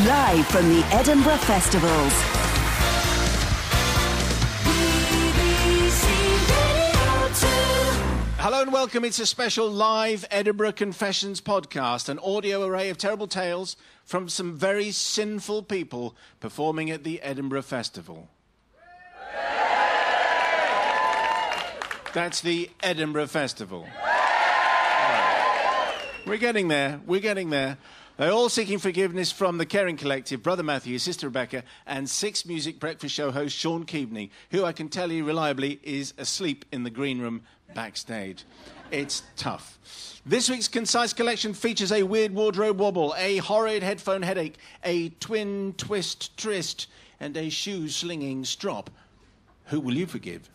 Live from the Edinburgh Festivals. Hello and welcome. It's a special live Edinburgh Confessions podcast, an audio array of terrible tales from some very sinful people performing at the Edinburgh Festival. That's the Edinburgh Festival. We're getting there. They're all seeking forgiveness from the Caring Collective, Brother Matthew, Sister Rebecca, and Six Music Breakfast Show host Sean Keaveney, who I can tell you reliably is asleep in the green room backstage. It's tough. This week's Concise Collection features a weird wardrobe wobble, a horrid headphone headache, a twin twist tryst, and a shoe-slinging strop. Who will you forgive?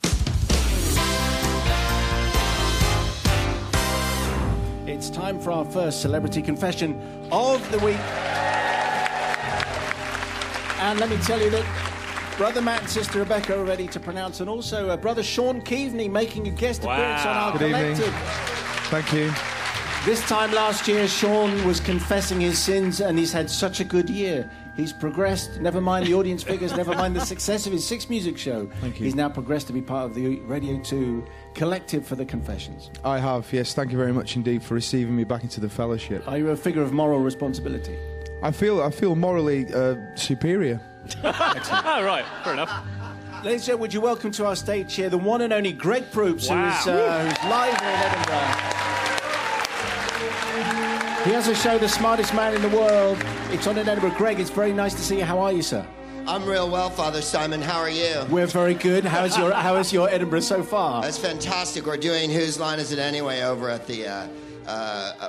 It's time for our first celebrity confession of the week. And let me tell you that Brother Matt and Sister Rebecca are ready to pronounce, and also Brother Sean Keaveney making a guest appearance on our Good collective. evening. Thank you. This time last year, Sean was confessing his sins, and he's had such a good year. He's progressed, never mind the audience figures, never mind the success of his Six Music show. Thank you. He's now progressed to be part of the Radio 2 collective for the Confessions. I have, yes. Thank you very much indeed for receiving me back into the fellowship. Are you a figure of moral responsibility? I feel morally superior. Right, fair enough. Ladies and gentlemen, would you welcome to our stage here the one and only Greg Proops, who's live here in Edinburgh. He has a show, The Smartest Man in the World. It's on in Edinburgh. Greg, it's very nice to see you. How are you, sir? I'm real well, Father Simon. How are you? We're very good. How is your Edinburgh so far? That's fantastic. We're doing Whose Line Is It Anyway over at the,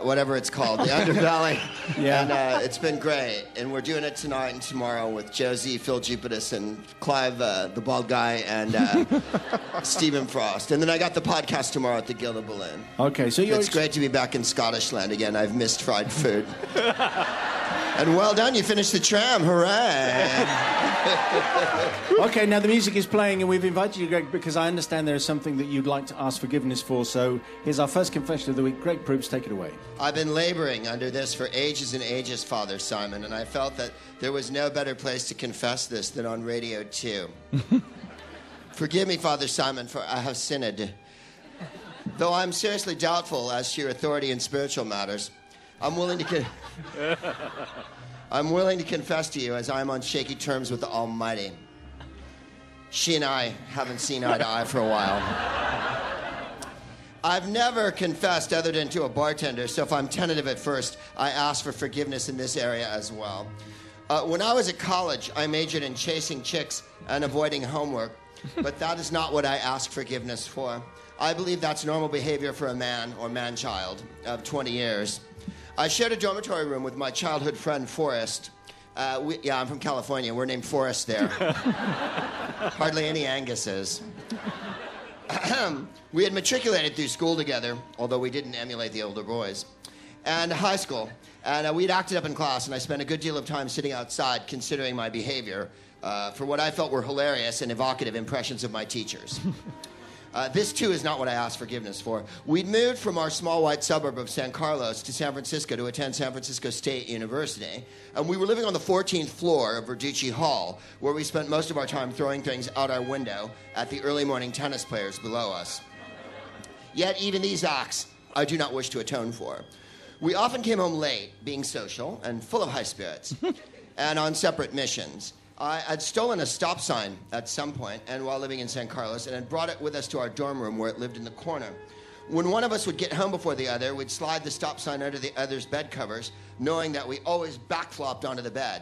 whatever it's called, the Underbelly. Yeah. And it's been great. And we're doing it tonight and tomorrow with Josie, Phil Jupitus, and Clive, the bald guy, and Stephen Frost. And then I got the podcast tomorrow at the Gilded Balloon. Okay, so It's great to be back in Scottish land again. I've missed fried food. And well done, you finished the tram. Hooray! Okay, now the music is playing, and we've invited you, Greg, because I understand there is something that you'd like to ask forgiveness for. So here's our first confession of the week. Greg Proops, take it away. I've been laboring under this for ages and ages, Father Simon, and I felt that there was no better place to confess this than on Radio 2. Forgive me, Father Simon, for I have sinned. Though I'm seriously doubtful as to your authority in spiritual matters, I'm willing to confess to you as I am on shaky terms with the Almighty. She and I haven't seen eye to eye for a while. I've never confessed other than to a bartender, so if I'm tentative at first, I ask for forgiveness in this area as well. When I was at college, I majored in chasing chicks and avoiding homework, but that is not what I ask forgiveness for. I believe that's normal behavior for a man or man-child of 20 years. I shared a dormitory room with my childhood friend, Forrest. I'm from California. We're named Forrest there. Hardly any Anguses. We had matriculated through school together, although we didn't emulate the older boys, and high school. And we'd acted up in class, and I spent a good deal of time sitting outside considering my behavior for what I felt were hilarious and evocative impressions of my teachers. This, too, is not what I asked forgiveness for. We'd moved from our small white suburb of San Carlos to San Francisco to attend San Francisco State University. And we were living on the 14th floor of Verducci Hall, where we spent most of our time throwing things out our window at the early morning tennis players below us. Yet even these acts I do not wish to atone for. We often came home late, being social and full of high spirits, and on separate missions. I had stolen a stop sign at some point, and while living in San Carlos, and had brought it with us to our dorm room where it lived in the corner. When one of us would get home before the other, we'd slide the stop sign under the other's bed covers, knowing that we always backflopped onto the bed,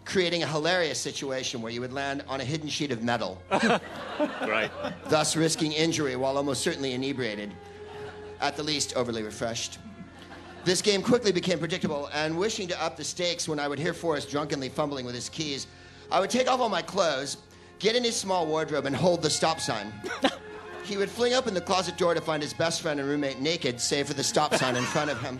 creating a hilarious situation where you would land on a hidden sheet of metal. Right. Thus risking injury while almost certainly inebriated, at the least overly refreshed. This game quickly became predictable, and wishing to up the stakes when I would hear Forrest drunkenly fumbling with his keys, I would take off all my clothes, get in his small wardrobe, and hold the stop sign. He would fling open the closet door to find his best friend and roommate naked, save for the stop sign in front of him.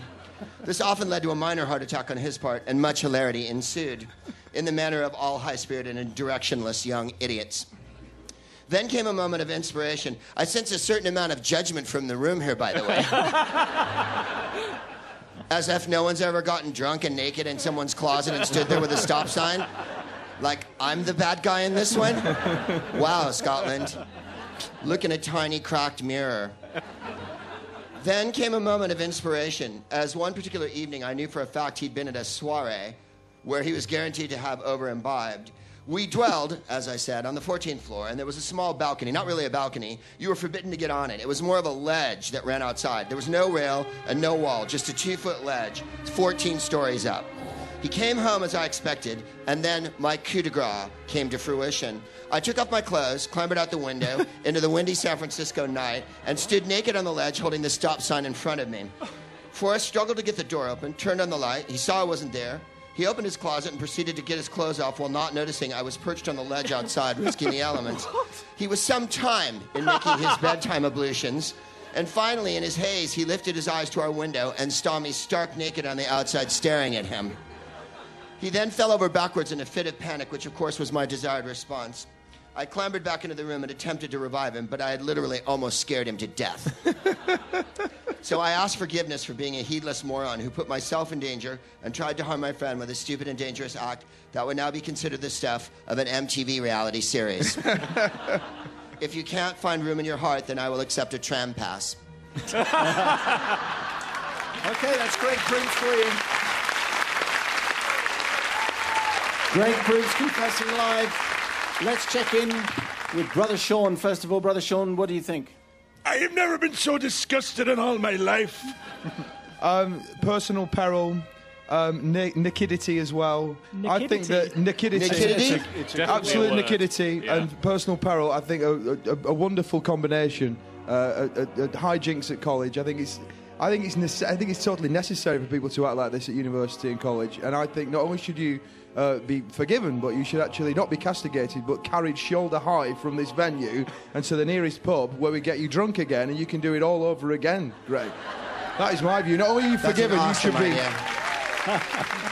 This often led to a minor heart attack on his part, and much hilarity ensued, in the manner of all high-spirited and directionless young idiots. Then came a moment of inspiration. I sense a certain amount of judgment from the room here, by the way. As if no one's ever gotten drunk and naked in someone's closet and stood there with a stop sign. Like, I'm the bad guy in this one? Wow, Scotland. Look in a tiny cracked mirror. Then came a moment of inspiration, as one particular evening I knew for a fact he'd been at a soiree where he was guaranteed to have over-imbibed. We dwelled, as I said, on the 14th floor, and there was a small balcony, not really a balcony. You were forbidden to get on it. It was more of a ledge that ran outside. There was no rail and no wall, just a 2-foot ledge, 14 stories up. He came home as I expected, and then my coup de grace came to fruition. I took off my clothes, clambered out the window into the windy San Francisco night, and stood naked on the ledge holding the stop sign in front of me. Forrest struggled to get the door open, turned on the light. He saw I wasn't there. He opened his closet and proceeded to get his clothes off while not noticing I was perched on the ledge outside, risking the elements. He was some time in making his bedtime ablutions, and finally, in his haze, he lifted his eyes to our window and saw me stark naked on the outside staring at him. He then fell over backwards in a fit of panic, which of course was my desired response. I clambered back into the room and attempted to revive him, but I had literally almost scared him to death. So I asked forgiveness for being a heedless moron who put myself in danger and tried to harm my friend with a stupid and dangerous act that would now be considered the stuff of an MTV reality series. If you can't find room in your heart, then I will accept a tram pass. Okay, that's great proof for you. Greg Proops confessing live. Let's check in with Brother Sean. First of all, Brother Sean, what do you think? I have never been so disgusted in all my life. Personal peril, nakedity as well. I think that nakedity? Absolute nakedity and personal peril, I think a wonderful combination. Hijinks at college, I think it's totally necessary for people to act like this at university and college. And I think not only should you be forgiven, but you should actually not be castigated, but carried shoulder high from this venue and to the nearest pub where we get you drunk again and you can do it all over again, Greg. That is my view. Not only are you forgiven, awesome you should be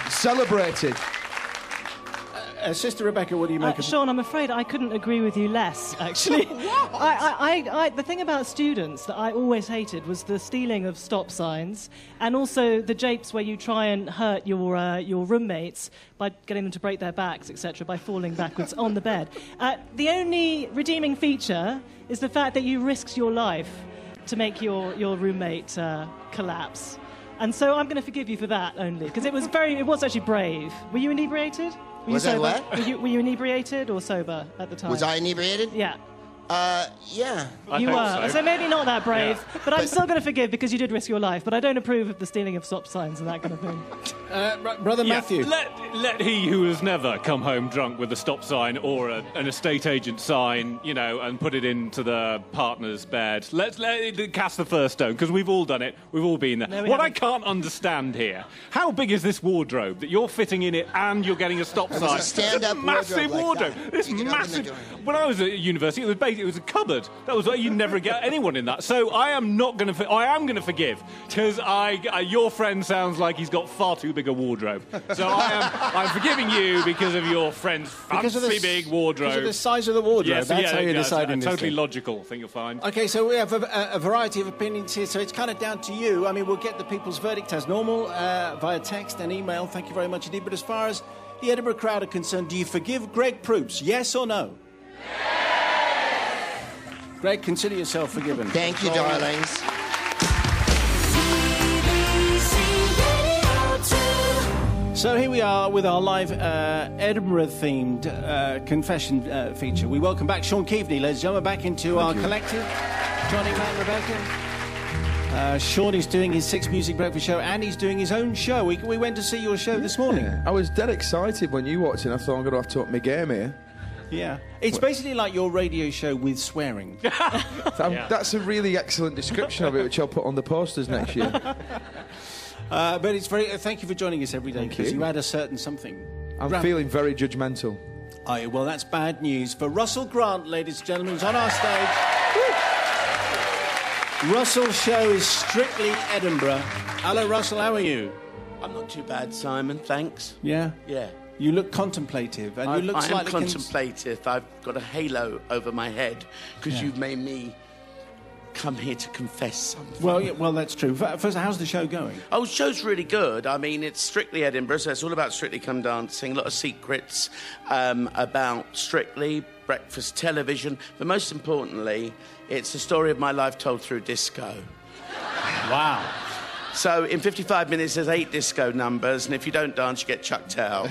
celebrated. Sister Rebecca, what do you make of it? Sean, I'm afraid I couldn't agree with you less, actually. The thing about students that I always hated was the stealing of stop signs and also the japes where you try and hurt your roommates by getting them to break their backs, etc., by falling backwards on the bed. The only redeeming feature is the fact that you risked your life to make your roommate collapse. And so I'm going to forgive you for that only, because it was actually brave. Were you inebriated? Was I what? Were you inebriated or sober at the time? Was I inebriated? Yeah. Yeah. You were. So maybe not that brave, Yeah. but I'm still going to forgive because you did risk your life. But I don't approve of the stealing of stop signs and that kind of thing. Brother Matthew. Let he who has never come home drunk with a stop sign or an estate agent sign, and put it into the partner's bed. Let it cast the first stone, because we've all done it. We've all been there. No, we what I haven't. can't understand here, how big is this wardrobe that you're fitting in it and you're getting a stop It sign? was a stand-up Massive wardrobe like that. This You could open the massive. door. When I was at university, it was a cupboard. That was you never get anyone in that. So I am going to forgive, because your friend sounds like he's got far too big a wardrobe. So I'm forgiving you because of your friend's fancy big wardrobe. Because of the size of the wardrobe. Yes, That's how you're deciding this totally thing. logical. I think you'll find. Okay, so we have a variety of opinions here, so it's kind of down to you. I mean, we'll get the people's verdict as normal via text and email. Thank you very much indeed. But as far as the Edinburgh crowd are concerned, do you forgive Greg Proops? Yes or no? Yes! Greg, consider yourself forgiven. Thank you, darlings. So here we are with our live Edinburgh-themed confession feature. We welcome back Sean Keaveney, ladies and gentlemen, back into our collective. Johnny, Matt, Rebecca. Sean is doing his 6 Music Breakfast show, and he's doing his own show. We went to see your show this morning. I was dead excited when you walked in. I thought I'm going to have to up my game here. Yeah. It's basically like your radio show with swearing. That's a really excellent description of it, which I'll put on the posters next year. But it's very... thank you for joining us every day, Thank because you. you add a certain something. I'm feeling very judgmental. Oh, well, that's bad news for Russell Grant, ladies and gentlemen, who's on our stage. Russell's show is strictly Edinburgh. Hello, Russell, how are you? I'm not too bad, Simon, thanks. Yeah? Yeah. You look contemplative, and you look I am slightly... contemplative. I've got a halo over my head, because you've made me come here to confess something. Well, yeah, well, that's true. First, how's the show going? Oh, the show's really good. I mean, it's Strictly Edinburgh, so it's all about Strictly Come Dancing, a lot of secrets about Strictly, breakfast television, but most importantly, it's the story of my life told through disco. Wow. So in 55 minutes, there's 8 disco numbers, and if you don't dance, you get chucked out.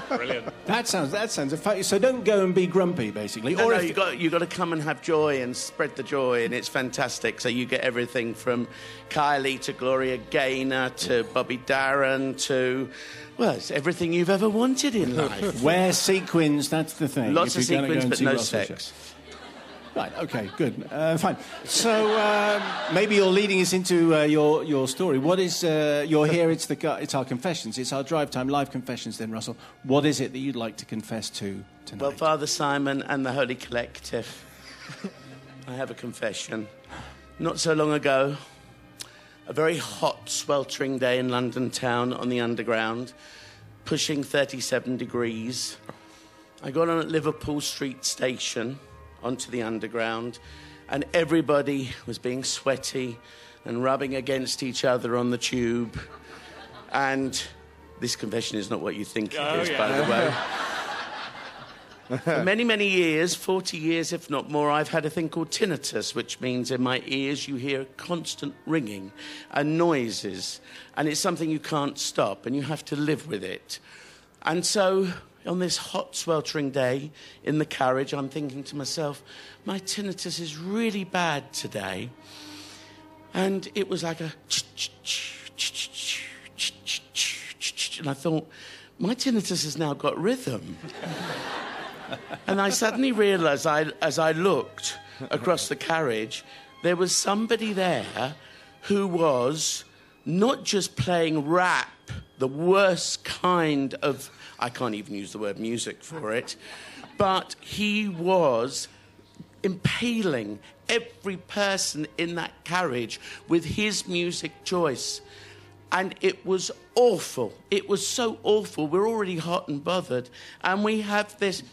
Brilliant. That sounds so don't go and be grumpy, basically. No, you got to come and have joy and spread the joy, and it's fantastic. So you get everything from Kylie to Gloria Gaynor to Bobby Darin to, well, it's everything you've ever wanted in life. Wear sequins, that's the thing. Lots of sequins, but no sex. Right, okay, good. Fine. So maybe you're leading us into your story. What is... you're here, it's our confessions. It's our drive time live confessions then, Russell. What is it that you'd like to confess to tonight? Well, Father Simon and the Holy Collective, I have a confession. Not so long ago, a very hot, sweltering day in London town on the Underground, pushing 37 degrees. I got on at Liverpool Street Station onto the Underground, and everybody was being sweaty and rubbing against each other on the tube. And this confession is not what you think it is, by the way. For many, many years, 40 years if not more, I've had a thing called tinnitus, which means in my ears you hear constant ringing and noises, and it's something you can't stop, and you have to live with it. And so on this hot, sweltering day in the carriage, I'm thinking to myself, my tinnitus is really bad today. And it was like a... And I thought, my tinnitus has now got rhythm. And I suddenly realised, as I looked across the carriage, there was somebody there who was not just playing rap, the worst kind of... I can't even use the word music for it, but he was impaling every person in that carriage with his music choice. And it was awful. It was so awful. We're already hot and bothered, and we have this...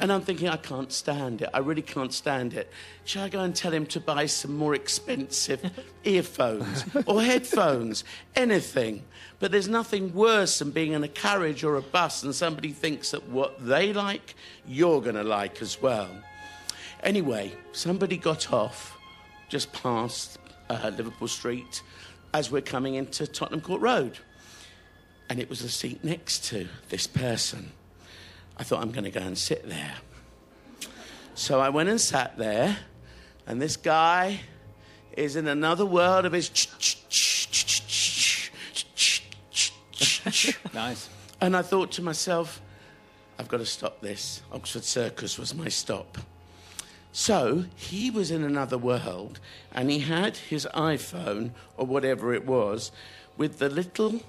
And I'm thinking, I can't stand it. I really can't stand it. Shall I go and tell him to buy some more expensive earphones or headphones? Anything. But there's nothing worse than being in a carriage or a bus and somebody thinks that what they like, you're going to like as well. Anyway, somebody got off just past Liverpool Street as we're coming into Tottenham Court Road. And it was the seat next to this person. I thought, I'm going to go and sit there. So I went and sat there, and this guy is in another world of his... Nice. And I thought to myself, I've got to stop this. Oxford Circus was my stop. So he was in another world, and he had his iPhone, or whatever it was, with the little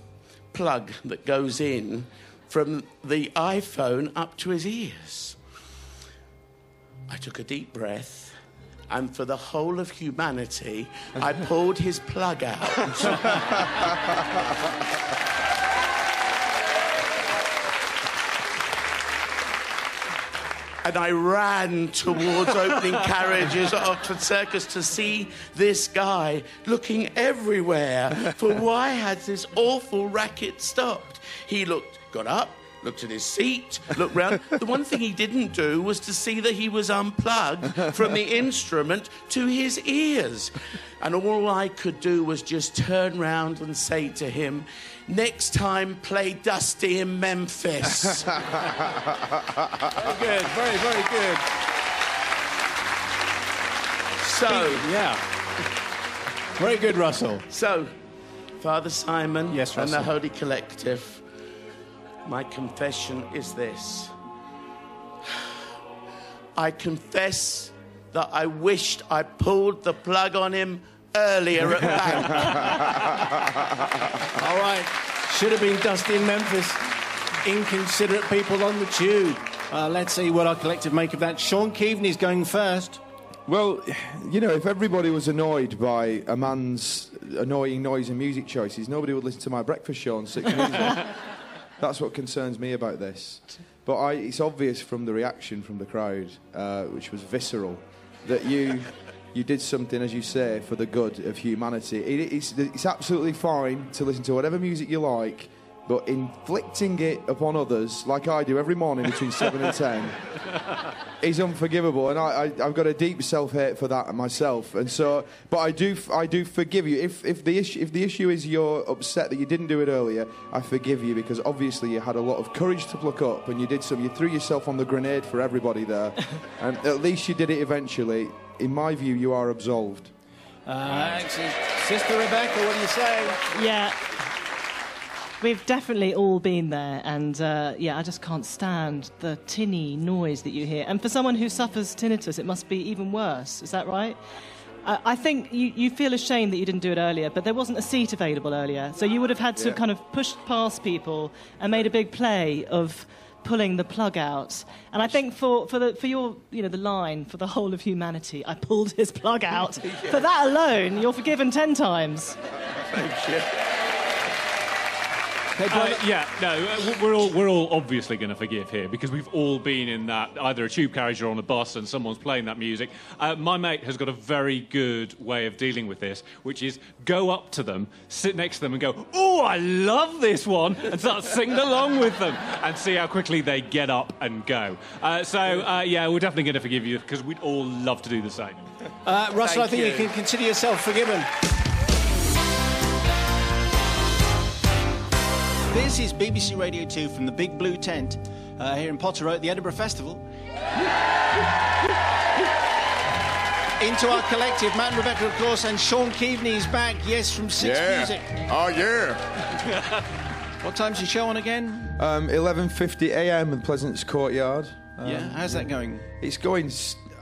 plug that goes in from the iPhone up to his ears. I took a deep breath, and for the whole of humanity, I pulled his plug out. And I ran towards opening carriages at Oxford Circus to see this guy looking everywhere for why had this awful racket stopped. He got up, looked at his seat, looked round. The one thing he didn't do was to see that he was unplugged from the instrument to his ears. And all I could do was just turn round and say to him, next time, play Dusty in Memphis. Very good, very, very good. So, yeah. Very good, Russell. So, Father Simon Yes, and the Russell. Holy Collective, my confession is this. I confess that I wished I pulled the plug on him earlier at bank. All right. Should have been Dusty in Memphis. Inconsiderate people on the tube. Let's see what our collective make of that. Sean Keaveney's going first. Well, you know, if everybody was annoyed by a man's annoying noise and music choices, nobody would listen to my breakfast show on 6 News. That's what concerns me about this. but it's obvious from the reaction from the crowd, which was visceral, that you did something, as you say, for the good of humanity. It's absolutely fine to listen to whatever music you like, but inflicting it upon others, like I do every morning between 7 and 10, is unforgivable. And I've got a deep self-hate for that myself. And so, but I do forgive you. If the issue is you're upset that you didn't do it earlier, I forgive you, because obviously you had a lot of courage to pluck up, and you threw yourself on the grenade for everybody there, and at least you did it eventually. In my view, you are absolved. Sister Rebecca, what do you say? Yeah. We've definitely all been there, and I just can't stand the tinny noise that you hear. And for someone who suffers tinnitus, it must be even worse. Is that right? I think you feel ashamed that you didn't do it earlier, but there wasn't a seat available earlier, so you would have had to kind of push past people and made a big play of pulling the plug out. And I think for your, the line for the whole of humanity, I pulled his plug out. For that alone, you're forgiven 10 times. Thank you. We're all obviously going to forgive here, because we've all been in that, either a tube carriage or on a bus, and someone's playing that music. My mate has got a very good way of dealing with this, which is go up to them, sit next to them and go, "Oh, I love this one," and start singing along with them and see how quickly they get up and go. We're definitely going to forgive you, because we'd all love to do the same. Russell, I think you can consider yourself forgiven. This is BBC Radio 2 from the Big Blue Tent here in Potter Road at the Edinburgh Festival. Into our collective, Matt and Rebecca, of course, and Sean Keaveney's back, yes, from Six Music. Oh, yeah. What time's your show on again? 11:50 a.m. in Pleasance Courtyard. How's that going? It's going...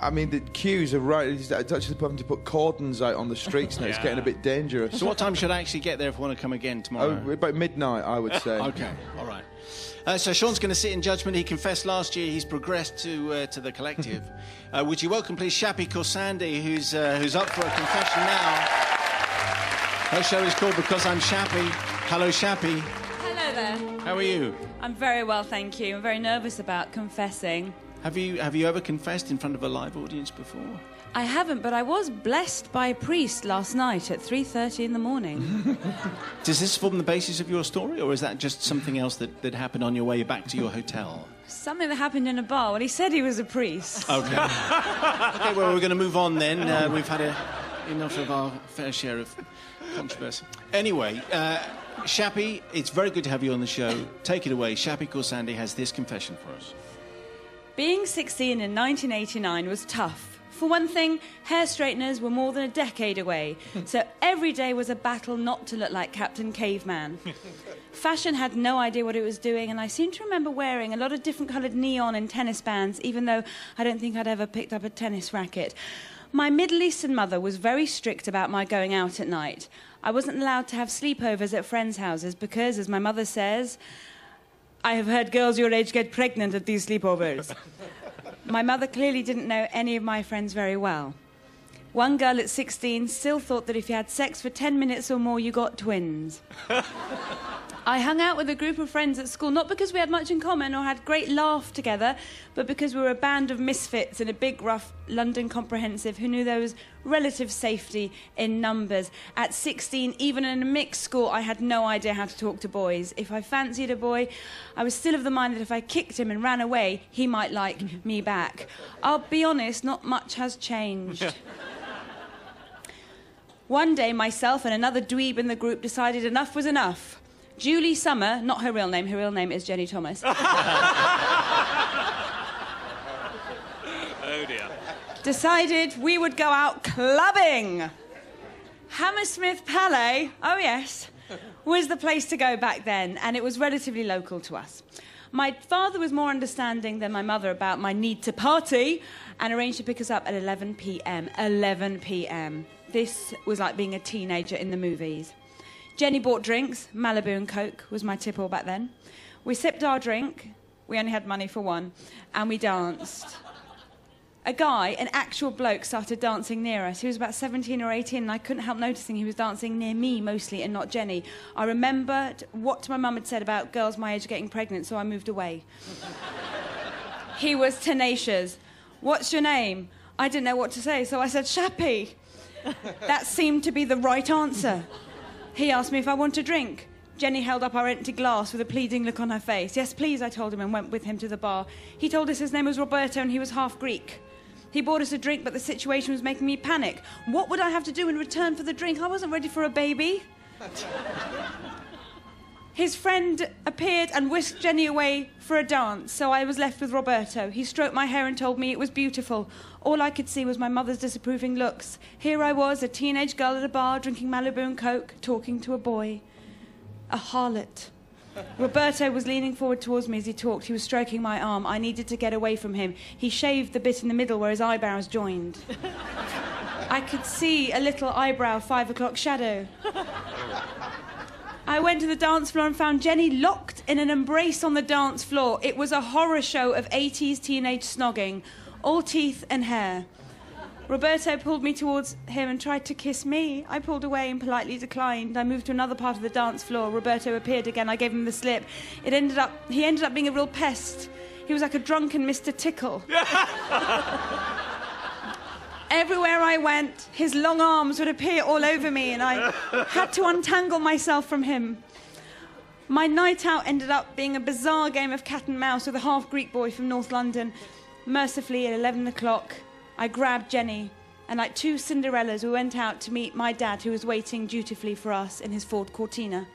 I mean, the queues are right. It's actually having to put cordons out on the streets now. It's getting a bit dangerous. So what time should I actually get there if I want to come again tomorrow? About midnight, I would say. OK, all right. So Sean's going to sit in judgment. He confessed last year. He's progressed to the collective. Would you welcome, please, Shappy Khorsandi, who's up for a confession now. Her show is called Because I'm Shappy. Hello, Shappy. Hello there. How are you? I'm very well, thank you. I'm very nervous about confessing. Have you ever confessed in front of a live audience before? I haven't, but I was blessed by a priest last night at 3:30 in the morning. Does this form the basis of your story, or is that just something else that happened on your way back to your hotel? Something that happened in a bar when he said he was a priest. OK. OK, well, we're going to move on then. We've had enough of our fair share of controversy. Anyway, Shappy, it's very good to have you on the show. Take it away. Shappy Khorsandi has this confession for us. Being 16 in 1989 was tough. For one thing, hair straighteners were more than a decade away, so every day was a battle not to look like Captain Caveman. Fashion had no idea what it was doing, and I seem to remember wearing a lot of different coloured neon and tennis bands, even though I don't think I'd ever picked up a tennis racket. My Middle Eastern mother was very strict about my going out at night. I wasn't allowed to have sleepovers at friends' houses because, as my mother says, I have heard girls your age get pregnant at these sleepovers. My mother clearly didn't know any of my friends very well. One girl at 16 still thought that if you had sex for 10 minutes or more, you got twins. I hung out with a group of friends at school, not because we had much in common or had great laugh together, but because we were a band of misfits in a big, rough London comprehensive who knew there was relative safety in numbers. At 16, even in a mixed school, I had no idea how to talk to boys. If I fancied a boy, I was still of the mind that if I kicked him and ran away, he might like me back. I'll be honest, not much has changed. One day, myself and another dweeb in the group decided enough was enough. Julie Summer, not her real name is Jenny Thomas. Oh dear. Decided we would go out clubbing. Hammersmith Palais, oh yes, was the place to go back then, and it was relatively local to us. My father was more understanding than my mother about my need to party and arranged to pick us up at 11 p.m. 11 p.m. This was like being a teenager in the movies. Jenny bought drinks. Malibu and Coke was my tipple back then. We sipped our drink. We only had money for one. And we danced. A guy, an actual bloke, started dancing near us. He was about 17 or 18, and I couldn't help noticing he was dancing near me mostly and not Jenny. I remembered what my mum had said about girls my age getting pregnant, so I moved away. He was tenacious. What's your name? I didn't know what to say, so I said, Shappy. That seemed to be the right answer. He asked me if I wanted a drink. Jenny held up our empty glass with a pleading look on her face. Yes, please, I told him, and went with him to the bar. He told us his name was Roberto and he was half Greek. He bought us a drink, but the situation was making me panic. What would I have to do in return for the drink? I wasn't ready for a baby. His friend appeared and whisked Jenny away for a dance, so I was left with Roberto. He stroked my hair and told me it was beautiful. All I could see was my mother's disapproving looks. Here I was, a teenage girl at a bar, drinking Malibu and Coke, talking to a boy. A harlot. Roberto was leaning forward towards me as he talked. He was stroking my arm. I needed to get away from him. He shaved the bit in the middle where his eyebrows joined. I could see a little eyebrow 5 o'clock shadow. I went to the dance floor and found Jenny locked in an embrace on the dance floor. It was a horror show of 80s teenage snogging, all teeth and hair. Roberto pulled me towards him and tried to kiss me. I pulled away and politely declined. I moved to another part of the dance floor. Roberto appeared again. I gave him the slip. He ended up being a real pest. He was like a drunken Mr. Tickle. Everywhere I went, his long arms would appear all over me, and I had to untangle myself from him. My night out ended up being a bizarre game of cat and mouse with a half-Greek boy from North London. Mercifully, at 11 o'clock, I grabbed Jenny, and like two Cinderellas, we went out to meet my dad, who was waiting dutifully for us in his Ford Cortina.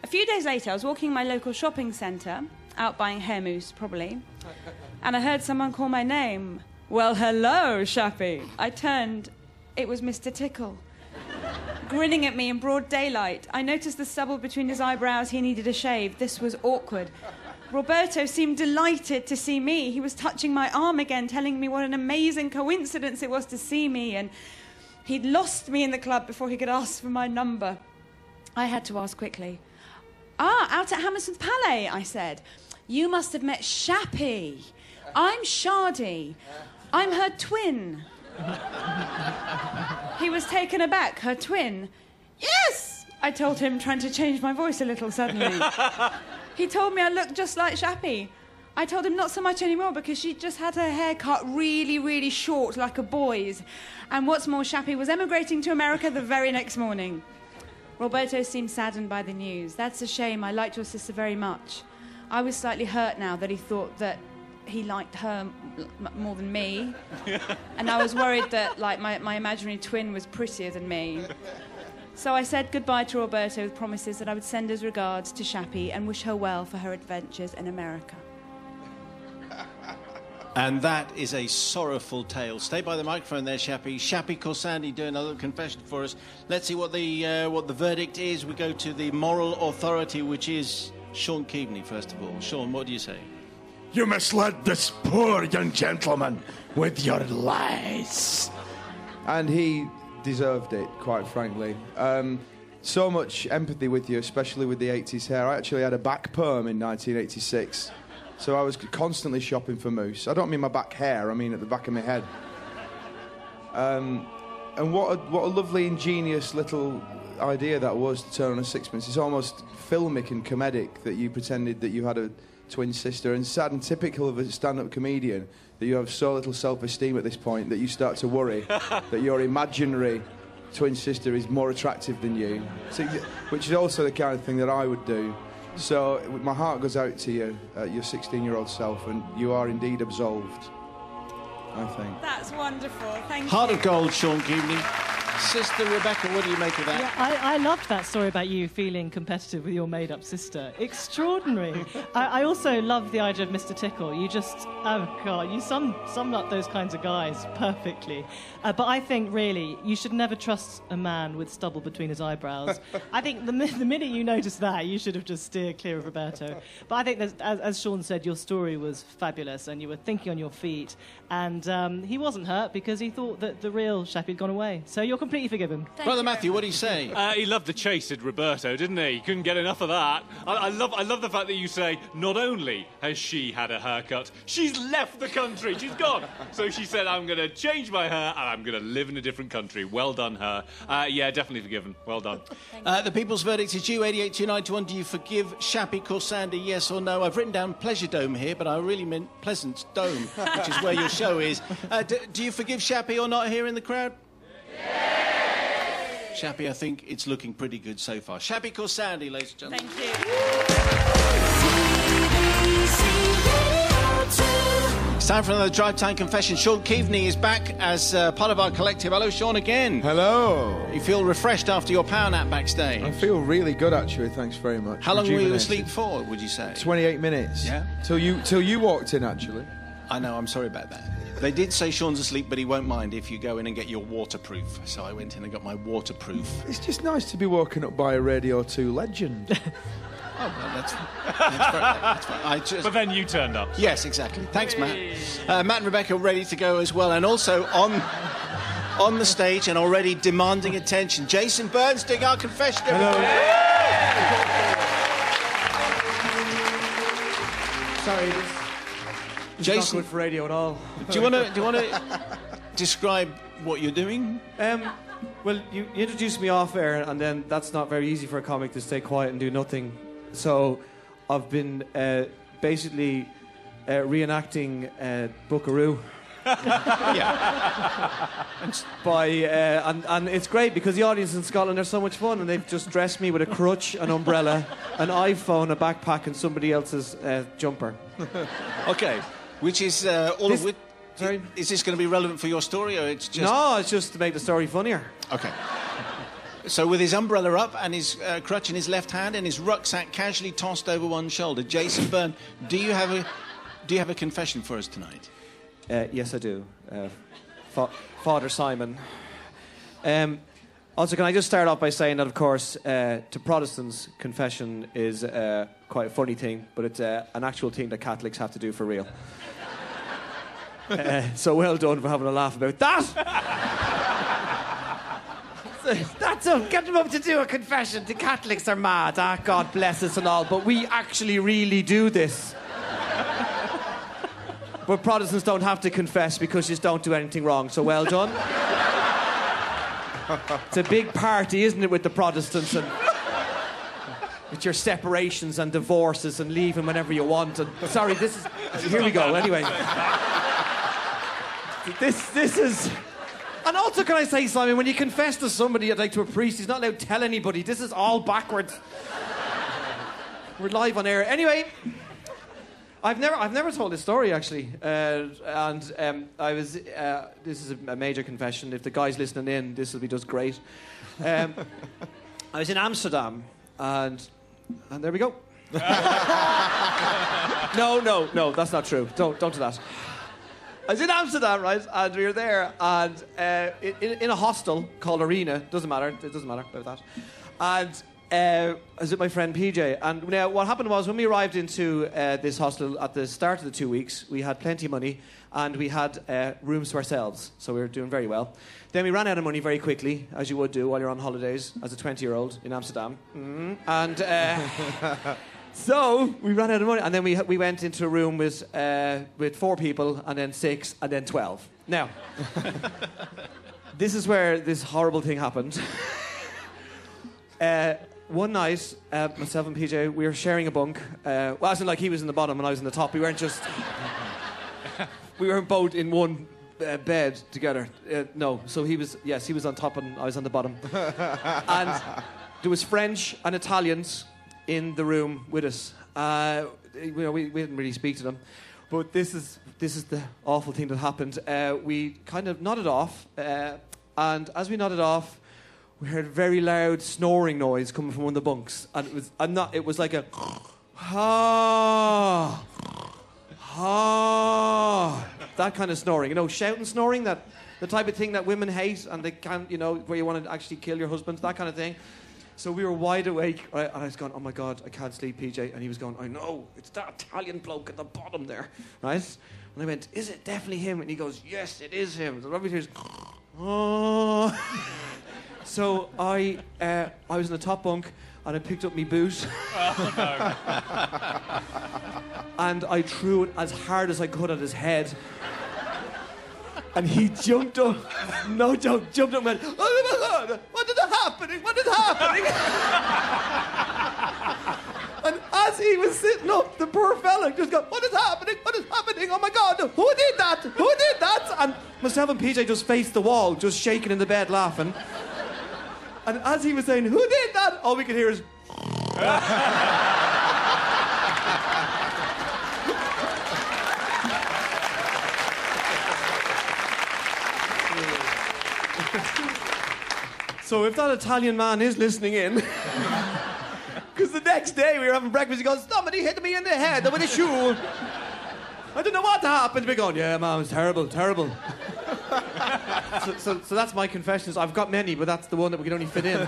A few days later, I was walking in my local shopping centre, out buying hair mousse, probably, and I heard someone call my name. Well, hello, Shappy. I turned. It was Mr. Tickle, grinning at me in broad daylight. I noticed the stubble between his eyebrows. He needed a shave. This was awkward. Roberto seemed delighted to see me. He was touching my arm again, telling me what an amazing coincidence it was to see me, and he'd lost me in the club before he could ask for my number. I had to ask quickly. Out at Hammersmith Palais, I said. You must have met Shappy. I'm Shardy. I'm her twin. He was taken aback. Her twin? Yes, I told him, trying to change my voice a little suddenly. He told me I looked just like Shappy. I told him not so much anymore because she just had her hair cut really, really short like a boy's. And what's more, Shappy was emigrating to America the very next morning. Roberto seemed saddened by the news. That's a shame. I liked your sister very much. I was slightly hurt now that he thought that he liked her more than me. And I was worried that my imaginary twin was prettier than me. So I said goodbye to Roberto with promises that I would send his regards to Shappy and wish her well for her adventures in America. And that is a sorrowful tale. Stay by the microphone there, Shappy. Shappy Corsandi doing a little confession for us. Let's see what the verdict is. We go to the moral authority, which is Sean Keaveney, first of all. Sean, what do you say? You misled this poor young gentleman with your lies. And he deserved it, quite frankly. So much empathy with you, especially with the 80s hair. I actually had a back perm in 1986, so I was constantly shopping for mousse. I don't mean my back hair, I mean at the back of my head. And what a lovely, ingenious little idea that was to turn on a sixpence. It's almost filmic and comedic that you pretended that you had a twin sister, and sad and typical of a stand-up comedian that you have so little self-esteem at this point that you start to worry that your imaginary twin sister is more attractive than you, which is also the kind of thing that I would do. So my heart goes out to you, your 16-year-old self, and you are indeed absolved, I think. That's wonderful. Thank you. Heart of gold, Sean Keaveney. Sister Rebecca, what do you make of that? Yeah, I loved that story about you feeling competitive with your made-up sister. Extraordinary. I also love the idea of Mr. Tickle. You just, oh God, you summed up those kinds of guys perfectly. But I think, really, you should never trust a man with stubble between his eyebrows. I think the minute you notice that, you should have just steered clear of Roberto. But I think, as Sean said, your story was fabulous, and you were thinking on your feet. And he wasn't hurt because he thought that the real Shappy had gone away. So you're completely forgiven. Brother Matthew, what do you say? He loved the chase, did Roberto, didn't he? He couldn't get enough of that. I love the fact that you say, not only has she had a haircut, she's left the country. She's gone. So she said, I'm going to change my hair and I'm going to live in a different country. Well done, her. Yeah, definitely forgiven. Well done. The people's verdict is you, 882921. Do you forgive Shappy Corsandi, yes or no? I've written down Pleasure Dome here, but I really meant Pleasance Dome, which is where your show is. Do you forgive Shappy or not here in the crowd? Yes! Shappy, I think it's looking pretty good so far. Shappy Corsandi, ladies and gentlemen. Thank you. It's time for another Drive Time Confession. Sean Keaveney is back as part of our collective. Hello, Sean, again. Hello. You feel refreshed after your power nap backstage? I feel really good, actually. Thanks very much. How long were you asleep for, would you say? 28 minutes. Yeah? Till you walked in, actually. I know, I'm sorry about that. They did say Sean's asleep, but he won't mind if you go in and get your waterproof. So I went in and got my waterproof. It's just nice to be woken up by a Radio 2 legend. Oh, well, that's fine. But then you turned up. Yes, exactly. Thanks, Matt. Matt and Rebecca are ready to go as well. And also on the stage and already demanding attention, Jason Bernstein, our confession. Hello. Sorry, this is not good for radio at all. Do you want to describe what you're doing? Well, you introduced me off air, and then that's not very easy for a comic to stay quiet and do nothing. So I've been basically reenacting Buckaroo. And it's great because the audience in Scotland are so much fun, and they've just dressed me with a crutch, an umbrella, an iPhone, a backpack, and somebody else's jumper. Okay, which is all of which. Sorry? Is this going to be relevant for your story, or it's just... No, it's just to make the story funnier. Okay. So with his umbrella up and his crutch in his left hand and his rucksack casually tossed over one shoulder, Jason Byrne, do you have a confession for us tonight? Yes, I do. Father Simon. Also, can I just start off by saying that, of course, to Protestants, confession is quite a funny thing, but it's an actual thing that Catholics have to do for real. So well done for having a laugh about that. That's get them up to do a confession. The Catholics are mad. Ah, God bless us and all, but we actually really do this. But Protestants don't have to confess because you don't do anything wrong. So well done. It's a big party, isn't it, with the Protestants and with your separations and divorces and leaving whenever you want. And sorry, this is. Here we go. Anyway. This is... And also, can I say, Simon, when you confess to somebody, like to a priest, he's not allowed to tell anybody. This is all backwards. We're live on air. Anyway, I've never told this story, actually. I was... this is a major confession. If the guy's listening in, this will be just great. I was in Amsterdam, and there we go. No, that's not true. Don't do that. I was in Amsterdam, right, and we were there, and in a hostel called Arena. It doesn't matter about that. And I was with my friend PJ, and now what happened was when we arrived into this hostel at the start of the 2 weeks, we had plenty of money, and we had rooms to ourselves, so we were doing very well. Then we ran out of money very quickly, as you would do while you're on holidays as a 20-year-old in Amsterdam. And... So we ran out of money, and then we went into a room with 4 people, and then 6, and then 12. Now, this is where this horrible thing happened. One night, myself and PJ, we were sharing a bunk. Well, as in like he was in the bottom and I was in the top. We weren't just... we weren't both in one bed together. No, so he was on top and I was on the bottom. And there was French and Italians in the room with us. We didn't really speak to them, but this is the awful thing that happened. We kind of nodded off, and as we nodded off, we heard a very loud snoring noise coming from one of the bunks, and it was like a that kind of snoring, shouting snoring, that the type of thing that women hate, and they can't, where you want to actually kill your husband, that kind of thing. So we were wide awake, right? And I was going, oh my God, I can't sleep, PJ. And he was going, I know, it's that Italian bloke at the bottom there, right? And I went, is it definitely him? And he goes, yes, it is him. So Oh. So I was in the top bunk and I picked up my boot. Oh, no. And I threw it as hard as I could at his head. And he jumped up, no joke, jumped up and went, oh my God, what is happening? What is happening? And as he was sitting up, the poor fella just got, what is happening? What is happening? Oh my God, who did that? Who did that? And myself and PJ just faced the wall, just shaking in the bed, laughing. And as he was saying, who did that? All we could hear is... So if that Italian man is listening in... Because the next day we were having breakfast, he goes, somebody hit me in the head with a shoe. I don't know what happened. We're going, yeah, man, it's terrible, terrible. So that's my confessions. I've got many, but that's the one that we can only fit in. Okay.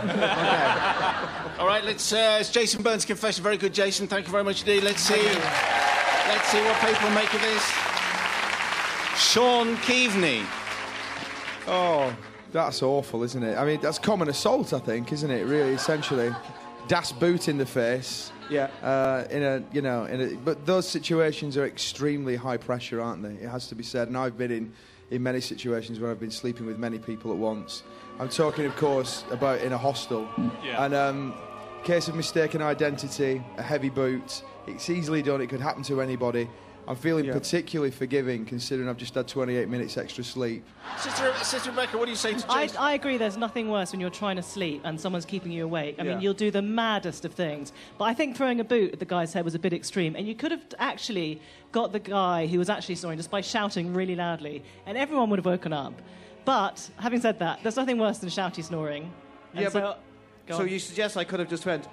All right, it's Jason Byrne's confession. Very good, Jason. Thank you very much indeed. Let's see what people make of this. Sean Keaveney. Oh, that's awful, isn't it? I mean, that's common assault, I think, isn't it? Really, essentially, das boot in the face. Yeah. But those situations are extremely high pressure, aren't they? It has to be said. And I've been in many situations where I've been sleeping with many people at once. I'm talking, of course, about in a hostel. Yeah. And case of mistaken identity, a heavy boot. It's easily done. It could happen to anybody. I'm feeling particularly forgiving, considering I've just had 28 minutes extra sleep. Sister Rebecca, what do you say to Jason? I agree there's nothing worse when you're trying to sleep and someone's keeping you awake. I mean, you'll do the maddest of things. But I think throwing a boot at the guy's head was a bit extreme. And you could have actually got the guy who was actually snoring just by shouting really loudly. And everyone would have woken up. But, having said that, there's nothing worse than shouty snoring. And so you suggest I could have just went...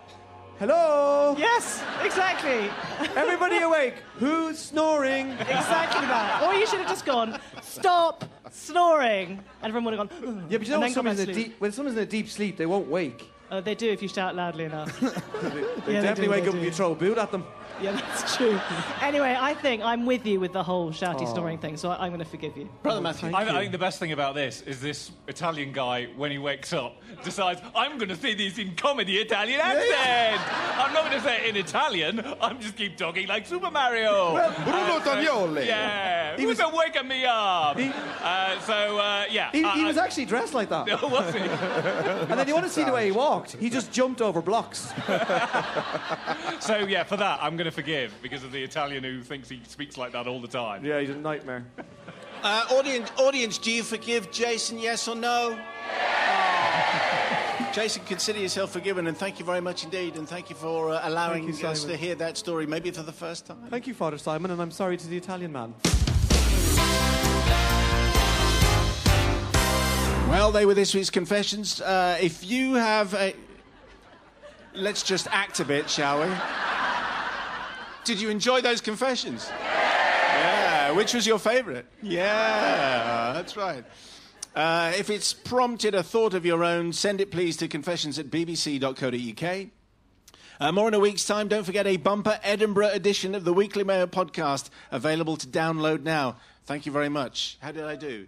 Hello? Yes, exactly. Everybody awake. Who's snoring? Exactly that. Or you should have just gone, stop snoring. And everyone would have gone, ugh, yeah, but you know when someone's in a deep sleep, they won't wake. They do if you shout loudly enough. They definitely wake up if you throw a boot at them. Yeah, that's true. Anyway, I think I'm with you with the whole shouty snoring thing, so I'm going to forgive you. Brother Matthew. I think the best thing about this is this Italian guy, when he wakes up, decides, I'm going to say this in comedy Italian accent. Yeah. I'm not going to say it in Italian. I'm just keep talking like Super Mario. Bruno Taglioli. Yeah. He was waking me up. He was actually dressed like that. Was he? And then you want to see the way he walked. He just jumped over blocks. So, yeah, for that, I'm going to forgive because of the Italian who thinks he speaks like that all the time. Yeah, he's a nightmare. Audience, do you forgive Jason, yes or no? Jason, consider yourself forgiven, and thank you very much indeed, and thank you for allowing us to hear that story, maybe for the first time. Thank you, Father Simon, and I'm sorry to the Italian man. Well, they were this week's confessions. If you have a... Let's just act a bit, shall we? Did you enjoy those confessions? Yeah. Which was your favourite? Yeah, that's right. If it's prompted a thought of your own, send it please to confessions@bbc.co.uk. More in a week's time. Don't forget a bumper Edinburgh edition of the Weekly Mail podcast available to download now. Thank you very much. How did I do?